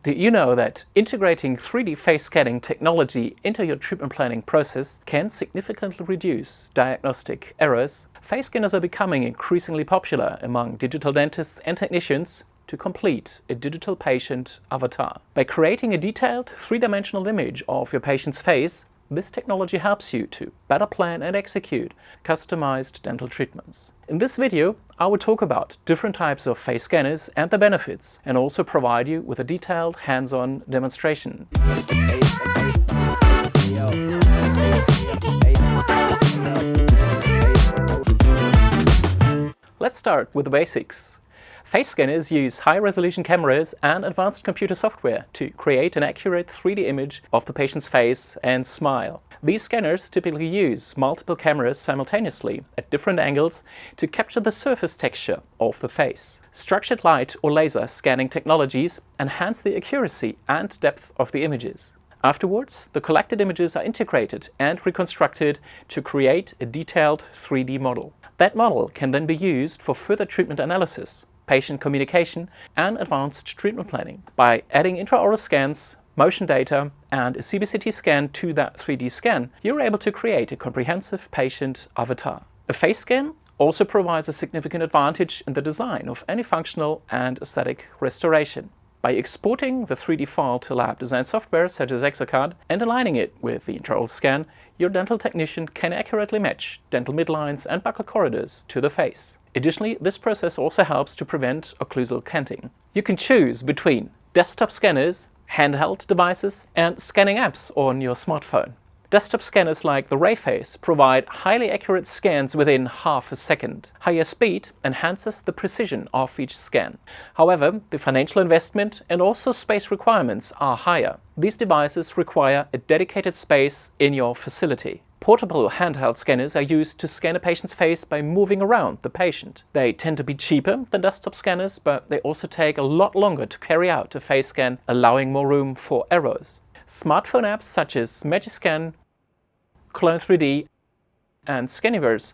Did you know that integrating 3D face scanning technology into your treatment planning process can significantly reduce diagnostic errors? Face scanners are becoming increasingly popular among digital dentists and technicians to complete a digital patient avatar. By creating a detailed three-dimensional image of your patient's face, this technology helps you to better plan and execute customized dental treatments. In this video, I will talk about different types of face scanners and their benefits, and also provide you with a detailed hands-on demonstration. Let's start with the basics. Face scanners use high-resolution cameras and advanced computer software to create an accurate 3D image of the patient's face and smile. These scanners typically use multiple cameras simultaneously at different angles to capture the surface texture of the face. Structured light or laser scanning technologies enhance the accuracy and depth of the images. Afterwards, the collected images are integrated and reconstructed to create a detailed 3D model. That model can then be used for further treatment analysis, patient communication, and advanced treatment planning. By adding intraoral scans, motion data, and a CBCT scan to that 3D scan, you're able to create a comprehensive patient avatar. A face scan also provides a significant advantage in the design of any functional and aesthetic restoration. By exporting the 3D file to lab design software such as Exocad and aligning it with the intraoral scan, your dental technician can accurately match dental midlines and buccal corridors to the face. Additionally, this process also helps to prevent occlusal canting. You can choose between desktop scanners, handheld devices, and scanning apps on your smartphone. Desktop scanners like the RayFace provide highly accurate scans within half a second. Higher speed enhances the precision of each scan. However, the financial investment and also space requirements are higher. These devices require a dedicated space in your facility. Portable handheld scanners are used to scan a patient's face by moving around the patient. They tend to be cheaper than desktop scanners, but they also take a lot longer to carry out a face scan, allowing more room for errors. Smartphone apps such as Magiscan, Clone 3D, and Scaniverse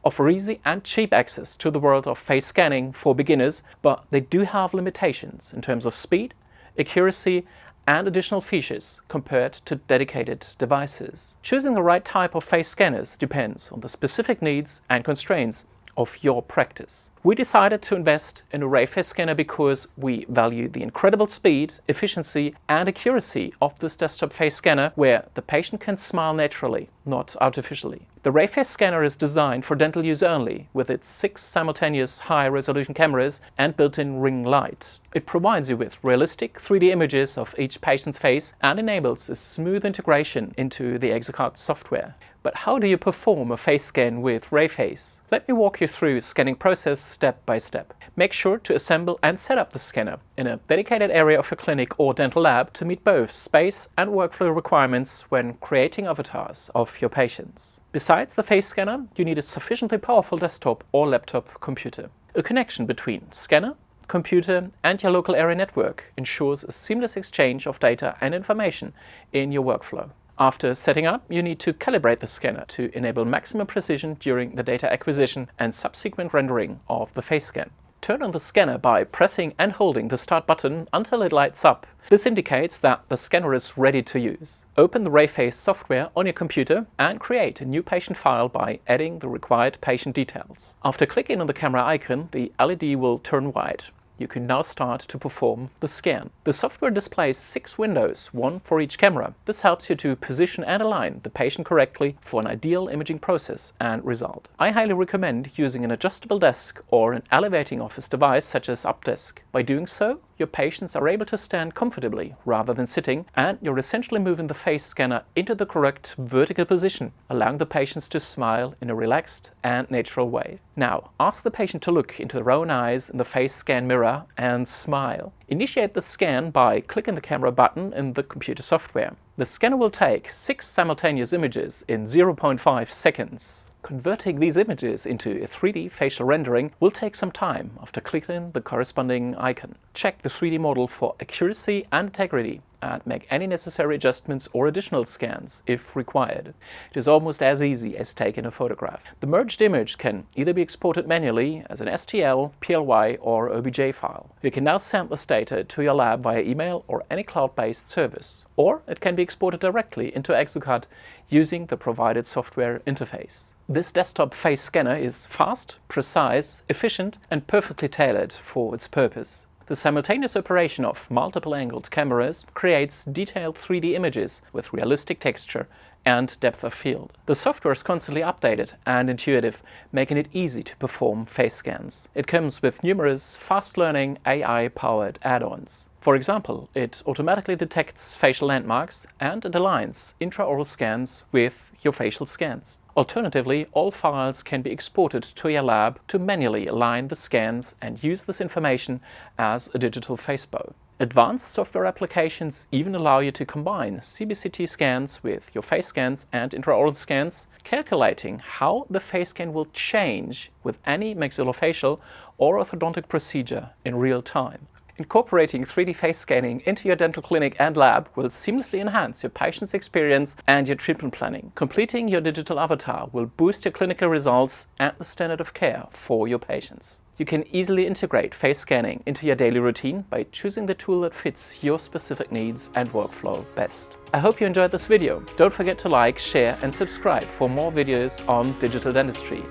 offer easy and cheap access to the world of face scanning for beginners, but they do have limitations in terms of speed, accuracy, and additional features compared to dedicated devices. Choosing the right type of face scanners depends on the specific needs and constraints of your practice. We decided to invest in a RayFace scanner because we value the incredible speed, efficiency, and accuracy of this desktop face scanner, where the patient can smile naturally, not artificially. The RayFace scanner is designed for dental use only, with its 6 simultaneous high-resolution cameras and built-in ring light. It provides you with realistic 3D images of each patient's face and enables a smooth integration into the Exocad software. But how do you perform a face scan with RayFace? Let me walk you through the scanning process step by step. Make sure to assemble and set up the scanner in a dedicated area of your clinic or dental lab to meet both space and workflow requirements when creating avatars of your patients. Besides the face scanner, you need a sufficiently powerful desktop or laptop computer. A connection between scanner, computer, and your local area network ensures a seamless exchange of data and information in your workflow. After setting up, you need to calibrate the scanner to enable maximum precision during the data acquisition and subsequent rendering of the face scan. Turn on the scanner by pressing and holding the start button until it lights up. This indicates that the scanner is ready to use. Open the RayFace software on your computer and create a new patient file by adding the required patient details. After clicking on the camera icon, the LED will turn white. You can now start to perform the scan. The software displays 6 windows, one for each camera. This helps you to position and align the patient correctly for an ideal imaging process and result. I highly recommend using an adjustable desk or an elevating office device such as UpDesk. By doing so, your patients are able to stand comfortably rather than sitting, and you're essentially moving the face scanner into the correct vertical position, allowing the patients to smile in a relaxed and natural way. Now, ask the patient to look into their own eyes in the face scan mirror and smile. Initiate the scan by clicking the camera button in the computer software. The scanner will take 6 simultaneous images in 0.5 seconds. Converting these images into a 3D facial rendering will take some time after clicking the corresponding icon. Check the 3D model for accuracy and integrity. and make any necessary adjustments or additional scans if required. It is almost as easy as taking a photograph. The merged image can either be exported manually as an STL, PLY or OBJ file. You can now send this data to your lab via email or any cloud-based service. Or it can be exported directly into Exocad using the provided software interface. This desktop face scanner is fast, precise, efficient and perfectly tailored for its purpose. The simultaneous operation of multiple angled cameras creates detailed 3D images with realistic texture and depth of field. The software is constantly updated and intuitive, making it easy to perform face scans. It comes with numerous fast-learning AI-powered add-ons. For example, it automatically detects facial landmarks and it aligns intraoral scans with your facial scans. Alternatively, all files can be exported to your lab to manually align the scans and use this information as a digital face bow. Advanced software applications even allow you to combine CBCT scans with your face scans and intraoral scans, calculating how the face scan will change with any maxillofacial or orthodontic procedure in real time. Incorporating 3D face scanning into your dental clinic and lab will seamlessly enhance your patient's experience and your treatment planning. Completing your digital avatar will boost your clinical results and the standard of care for your patients. You can easily integrate face scanning into your daily routine by choosing the tool that fits your specific needs and workflow best. I hope you enjoyed this video. Don't forget to like, share and subscribe for more videos on digital dentistry.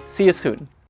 See you soon!